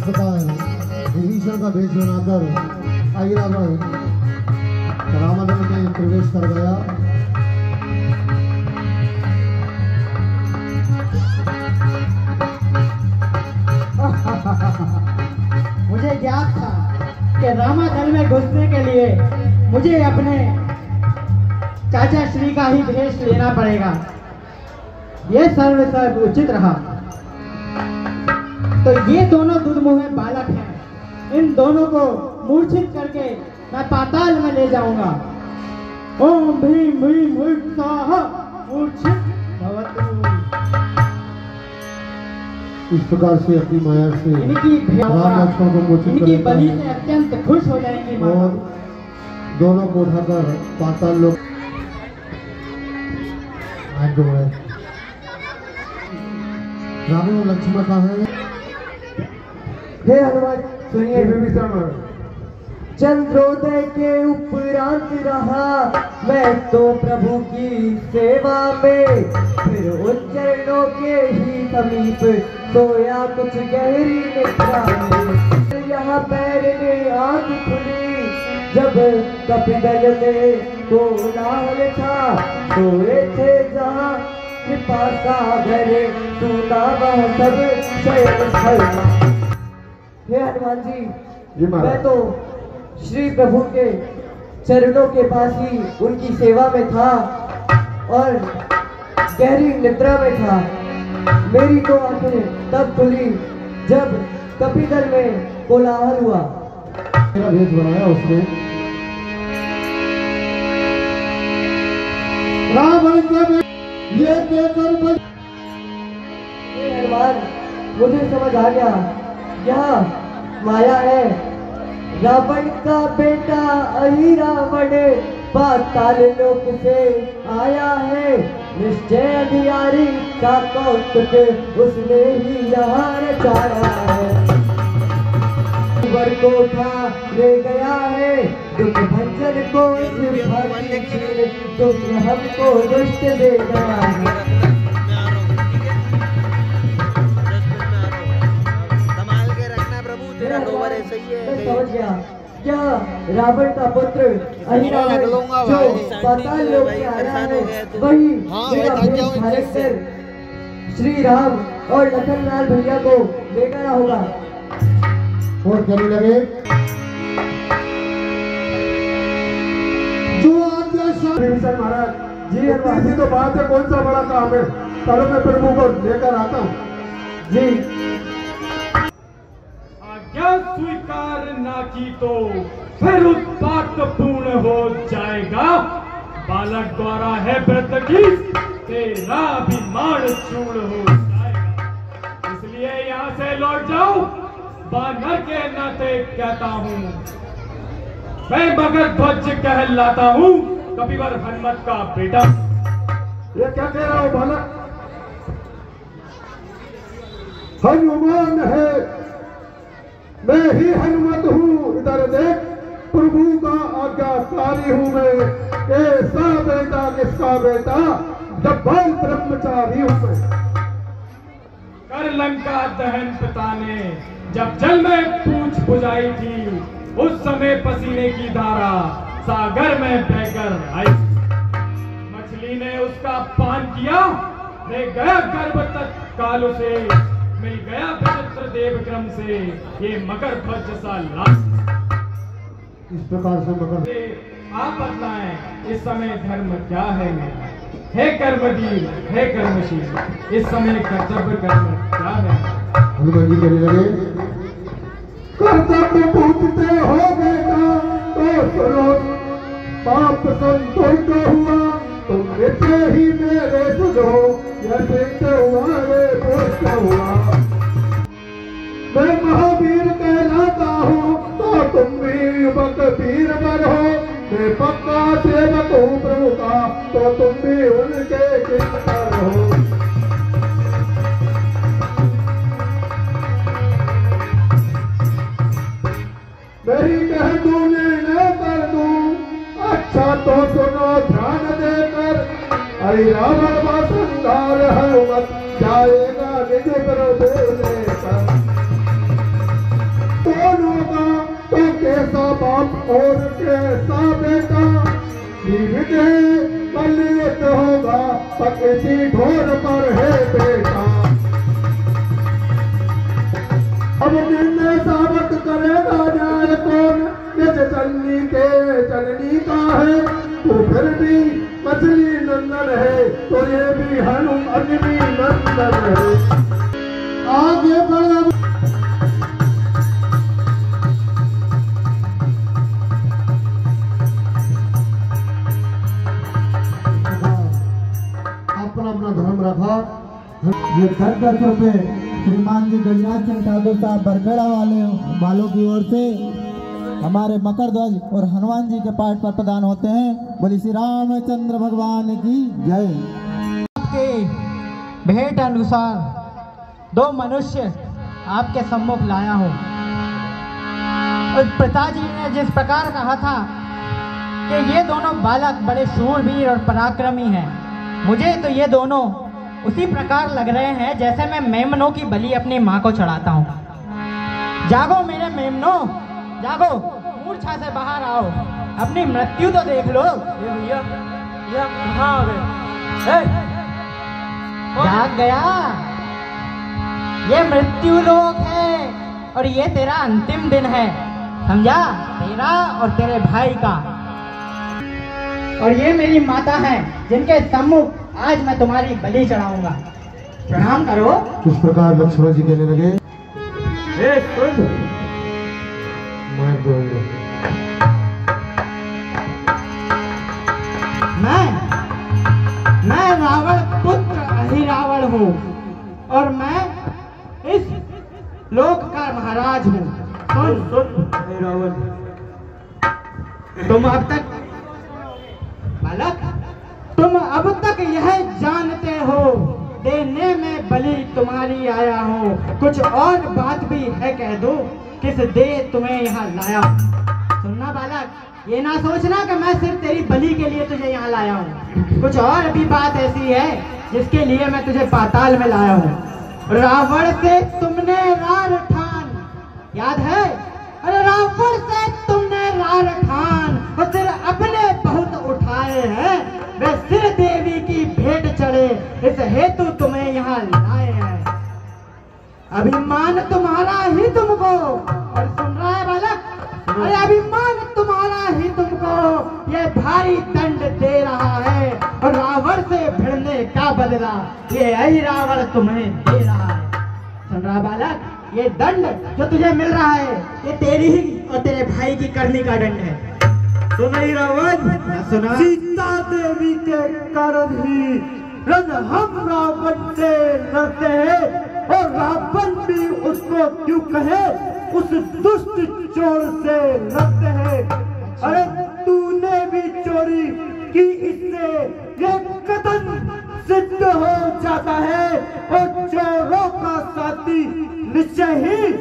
प्रकार विभीषण का भेष बनाकर आई रावण रामायण में प्रवेश कर गया। मुझे ज्ञात था कि रामादल में घुसने के लिए मुझे अपने चाचा श्री का ही भेष लेना पड़ेगा। यह सर्व उचित रहा। तो ये दोनों दुर्मुहे बालक हैं। इन दोनों को मूर्छित करके मैं पाताल में ले जाऊंगा। ओम भीम भीम स्वाहा मूर्छित भवतु। इस प्रकार से अपनी माया से राम लक्ष्मण को मूर्छित कर लेता बलि से अत्यंत खुश हो जाएंगी और दोनों को उठाकर पाताल लोक राम और लक्ष्मण कहाँ है? हे हनुमान सुनिए। विभीषण चंद्रोदय के उपरांत रहा मैं तो प्रभु की सेवा में, फिर उन चरणों के ही समीप सोया कुछ गहरी निद्रा में। यहाँ पैर में आंख खुली जब कपिदल में कोलाहल था, सोए थे जहाँ कृपा सागर सुना वह सब शयन स्थल। हे हनुमान जी मैं तो श्री प्रभु के चरणों के पास ही उनकी सेवा में था और गहरी निद्रा में था। मेरी तो आंखें तब खुली जब कपिदल में कोलाहल हुआ। मेरा भेष बनाया उसने रावण के ये देकर हनुमान मुझे समझ आ गया यह माया है। रावण का बेटा अहि रावण पाताल लोक से आया है। निश्चय अधियारी का कौतुक उसने ही यहाँ रचाया है। वर को उठा ले गया है दुख भंजन को दुख हमको दुष्ट दे गया है। समझ गया क्या रावण का पुत्र अहि रावण जो पाताल लोक से आया है वही मेरा भेष धारण कर श्री राम और लखनलाल भैया को ले गया होगा। और कहने लगे जो विभीषण महाराज जी इसी तो बात है, कौन सा बड़ा काम है? चलो मैं प्रभु को लेकर आता हूँ जी। आज्ञा स्वीकार ना की तो फिर उत्पात पूर्ण हो जाएगा। बालक द्वारा है व्रत की तेरा अभिमान चूर्ण हो जाएगा। इसलिए यहाँ से लौट जाओ। बानर के नाते कहता हूँ मैं मगर ध्वज कहलाता हूँ कपिवर हनुमत का बेटा। ये क्या कह रहा हो बालक? हनुमान है, मैं ही हनुमत हूँ। इधर देख प्रभु का आज्ञाकारी हूँ मैं। ऐसा बेटा किसका बेटा? डब्बल ब्रह्मचारी हूँ मैं। कर लंका दहन पिता ने जब जल में पूछ बुझाई थी, उस समय पसीने की धारा सागर में बहकर आई। मछली ने उसका पान किया, ले गया गर्भ तत्काल उसे, मिल गया विचित्र देव क्रम से ये मकर ध्वज सा लाल। इस प्रकार से मकर आप बतलाएं इस समय धर्म क्या है मेरा? हे कर्मवीर हे कर्मशील, इस समय कर्तव्य कर्म क्या है? हनुमान जी कहने लगे कर्तव्य पूछते हो बेटा तो सुनो। पाप संतुष्ट हुआ तुम मित्र ही मेरे सुनो। यह सिद्ध हुआ रे पुष्ट हुआ। मैं महावीर कहलाता हूँ तो तुम भी युवक वीर बनो। मैं पक्का सेवक हूँ प्रभु का तो तुम भी उनके किंकर हो। मेरी कह दूं न कर दूं, अच्छा तो सुनो ध्यान देकर। अरे रावण का संहार हनुमत जाएगा निज प्रभु लेकर। और कैसा बेटा दे बलियत होगा पकती ढोर पर है बेटा। अब निर्णय साबित करेगा न्याय कौन, निज चलनी के चलनी का है, तो फिर भी मछली नंदन है, तो ये भी हनुमान भी नंदन है। आगे बढ़ अपना अपना धर्म रखा। ये 10-10 रुपए श्रीमान जी गलियार सिंह ठाकुर साहब बरखेड़ा वालों की ओर से हमारे मकर ध्वज और हनुमान जी के पाठ पर प्रदान होते हैं। बोली श्री रामचंद्र भगवान की जय। आपके भेंट अनुसार 2 मनुष्य आपके सम्मुख लाया हूँ। और पिताजी ने जिस प्रकार कहा था कि ये दोनों बालक बड़े शूरवीर और पराक्रमी हैं, मुझे तो ये दोनों उसी प्रकार लग रहे हैं जैसे मैं मेमनों की बलि अपनी माँ को चढ़ाता हूँ। जागो मेरे मेमनो, जागो, मूर्छा से बाहर आओ, अपनी मृत्यु तो देख लो। ये कहाँ आ गए? जाग गया, ये मृत्यु लोक है और ये तेरा अंतिम दिन है, समझा? तेरा और तेरे भाई का। और ये मेरी माता है जिनके सम्मुख आज मैं तुम्हारी बलि चढ़ाऊंगा। प्रणाम करो। इस प्रकार लक्ष्मण जी कहने लगे, मैं रावण पुत्र अहिरावण हूँ और मैं इस लोक का महाराज हूँ। सुन रावण, तुम अब तक बालक, तुम अब तक यह जानते हो देने में बलि तुम्हारी आया हो, कुछ और बात भी है कह दो, किस दे तुम्हें यहाँ लाया। सुनना बालक, ये ना सोचना कि मैं सिर्फ तेरी बलि के लिए तुझे यहाँ लाया हूँ, कुछ और भी बात ऐसी है जिसके लिए मैं तुझे पाताल में लाया हूँ। रावण से तुमने रार ठान, याद है? अरे रावण से तुमने रार ठान और सिर अपने बहुत उठाए हैं, वे सिर देवी की भेंट चढ़े, इस हेतु तुम्हें यहाँ लाए हैं। अभिमान तुम्हारा ही तुमको, और सुन रहा है बालक, अरे अभिमान तुम्हारा ही तुमको ये भारी दंड दे रहा है, और रावण से भिड़ने का बदला ये अहिरावण तुम्हें दे रहा है। सुन रहा बालक, ये दंड जो तुझे मिल रहा है ये तेरी ही और तेरे भाई की करनी का दंड है। तो नहीं रावण, सुना? सीता देवी के कारण ही रन हम रावण से लड़ते हैं, और रावण भी उसको क्यों कहे उस दुष्ट चोर से लड़ते हैं। अरे तूने भी चोरी की, इससे ये कथन सिद्ध हो जाता है, और चोरों का साथी निश्चय ही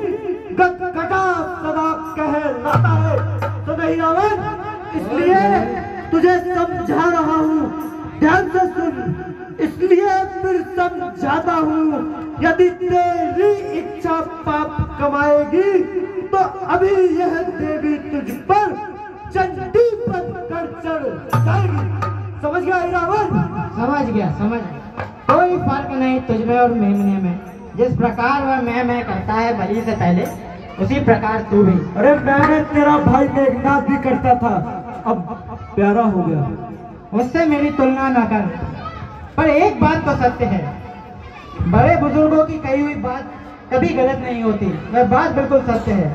गटगटा सदा कहलाता है। तो नहीं रावण, इसलिए तुझे समझा रहा हूँ, ध्यान से सुन, इसलिए फिर समझाता हूँ, यदि तेरी इच्छा पाप कमाएगी तो अभी यह देवी तुझ पर चंडी पर कर चढ़ जाएगी। समझ गया रावण? समझ गया, समझ गया। कोई फर्क नहीं तुझमें और मेमने में, जिस प्रकार वह मैं करता है बलि से पहले, उसी प्रकार तू भी। अरे मैंने तेरा भाई मेघनाथ भी करता था, अब प्यारा हो गया। उससे मेरी तुलना न कर, पर एक बात तो सत्य है, बड़े बुजुर्गों की कही हुई बात कभी गलत नहीं होती, वह बात बिल्कुल सत्य है।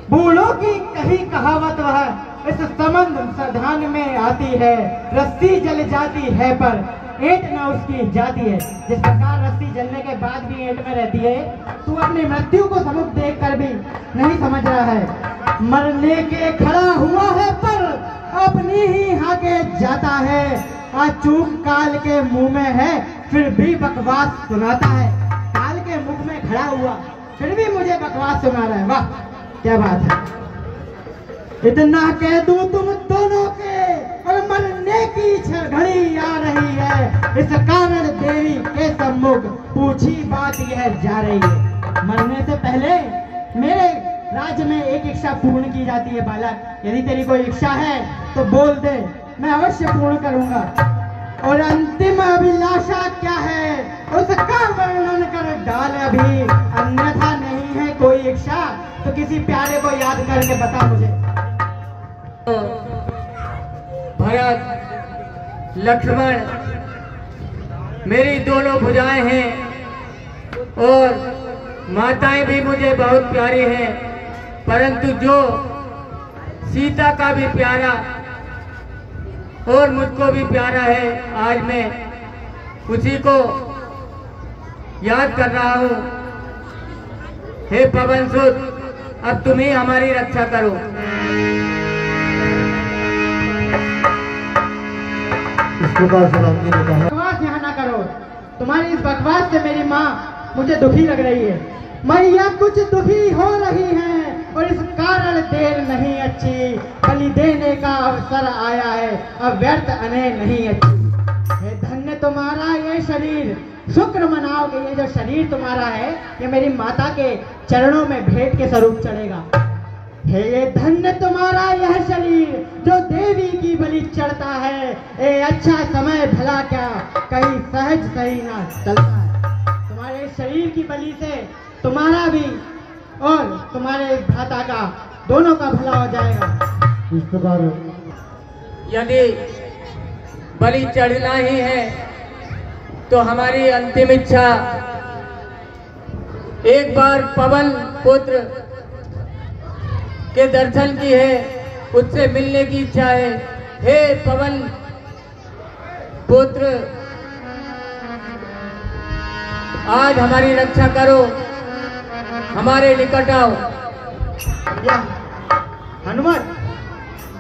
बूढ़ों की कही कहावत वह इस संबंध साधान में आती है, रस्सी जल जाती है पर ईंट न उसकी जाती है। जिस प्रकार रस्सी जलने के बाद भी ईंट में रहती है, तू अपनी मृत्यु को सम्मुख देखकर भी नहीं समझ रहा है। मरने के खड़ा हुआ है पर अपनी ही हाके जाता है, आज चूक काल के मुंह में है फिर भी बकवास सुनाता है। काल के मुख में खड़ा हुआ फिर भी मुझे बकवास सुना रहा है, वाह क्या बात है। इतना कह दूं तुम दोनों के, और मरने की घड़ी आ रही है, इस कारण देवी के सम्मुख पूछी बात यह जा रही है। मरने से पहले मेरे राज्य में एक इच्छा पूर्ण की जाती है बालक। यदि तेरी कोई इच्छा है तो बोल दे, मैं अवश्य पूर्ण करूंगा। और अंतिम अभिलाषा क्या है उसका वर्णन कर डाल अभी, अन्यथा नहीं है कोई इच्छा तो किसी प्यारे को याद करके बता मुझे। भरत, लक्ष्मण मेरी दोनों भुजाएं हैं और माताएं भी मुझे बहुत प्यारी हैं, परंतु जो सीता का भी प्यारा और मुझको भी प्यारा है, आज मैं उसी को याद कर रहा हूँ। हे पवन सुत, अब तुम ही हमारी रक्षा करो। इस प्रकार से राम जी ने कहा। बकवास यहाँ ना करो, तुम्हारी इस बकवास से मेरी माँ मुझे दुखी लग रही है। मैया कुछ दुखी हो रही है और इस कारण देर नहीं अच्छी, बलि देने का अवसर आया है, अब व्यर्थ अने नहीं अच्छी। हे धन्य तुम्हारा ये शरीर, शुक्र मनाओ कि ये जो शरीर तुम्हारा है ये मेरी माता के चरणों में भेंट के स्वरूप चढ़ेगा। हे ये धन्य तुम्हारा यह शरीर जो देवी की बलि चढ़ता है, ए अच्छा समय भला क्या कहीं सहज सही ना चलता है। तुम्हारे शरीर की बलि से तुम्हारा भी और तुम्हारे भ्राता का दोनों का भला हो जाएगा। इस प्रकार यदि बलि चढ़ना ही है तो हमारी अंतिम इच्छा एक बार पवन पुत्र के दर्शन की है, उससे मिलने की इच्छा है। हे पवन पुत्र, आज हमारी रक्षा करो, हमारे निकट आओ। या हनुमत,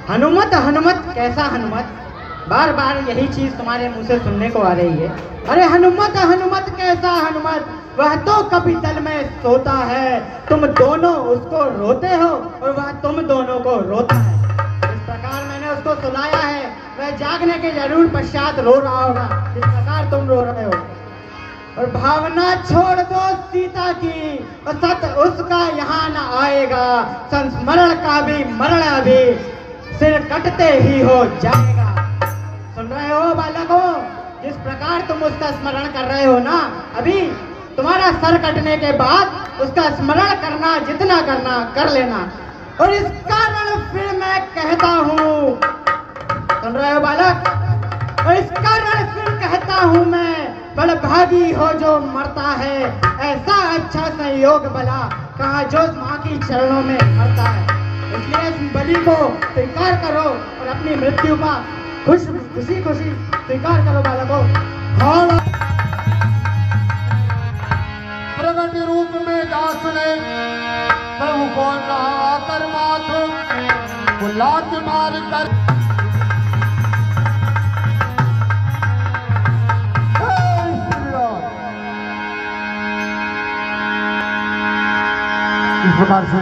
हनुमत हनुमत कैसा हनुमत, बार बार यही चीज तुम्हारे मुंह से सुनने को आ रही है। अरे हनुमत हनुमत कैसा हनुमत, वह तो कभी दल में सोता है, तुम दोनों उसको रोते हो और वह तुम दोनों को रोता है। इस प्रकार मैंने उसको सुनाया है, वह जागने के जरूर पश्चात रो रहा होगा जिस प्रकार तुम रो रहे हो। और भावना छोड़ दो सीता की, और सत उसका यहाँ न आएगा, संस्मरण का भी मरण अभी सिर कटते ही हो जाएगा। सुन रहे हो बालकों, जिस प्रकार तुम उसका स्मरण कर रहे हो ना, अभी तुम्हारा सर कटने के बाद उसका स्मरण करना, जितना करना कर लेना। और इस कारण फिर मैं कहता हूँ, सुन रहे हो बालक, और इस कारण फिर कहता हूँ मैं, बड़भागी हो जो मरता है, ऐसा अच्छा संयोग भला कहाँ जो माँ की चरणों में मरता है। इसलिए इस बलि को स्वीकार करो और अपनी मृत्यु का खुशी खुशी स्वीकार करो बालकों। प्रगट रूप में दास ने प्रभु को नहा कर माथे को लात मार कर इस प्रकार से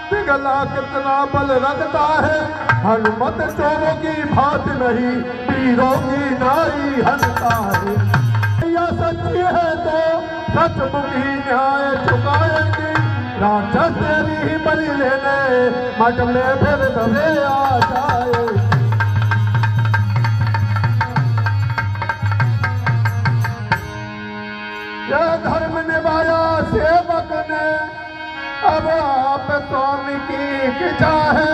पिघला कितना बल रखता है, हनुमत चोरों की भात नहीं, पीरों की नाई हंसता है। यह सच्ची है तो सचमुखी न्याय चुकाएंगी, राक्षस तेरी ही बलि लेने मठ में फिर दबे आ जाए। यह धर्म निभाया सेवक ने, अब आप स्वामी की इच्छा है,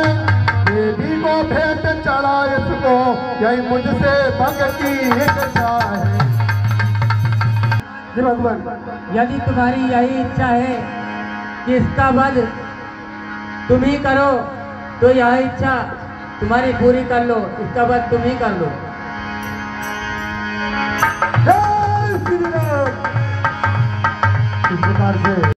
देवी को भेंट चढ़ा इसको, यही मुझसे भंग की इच्छा है। जी भगवान, यदि तुम्हारी यही इच्छा है कि इसका वध तुम ही करो तो यह इच्छा तुम्हारी पूरी कर लो, इसका वध तुम ही कर लो।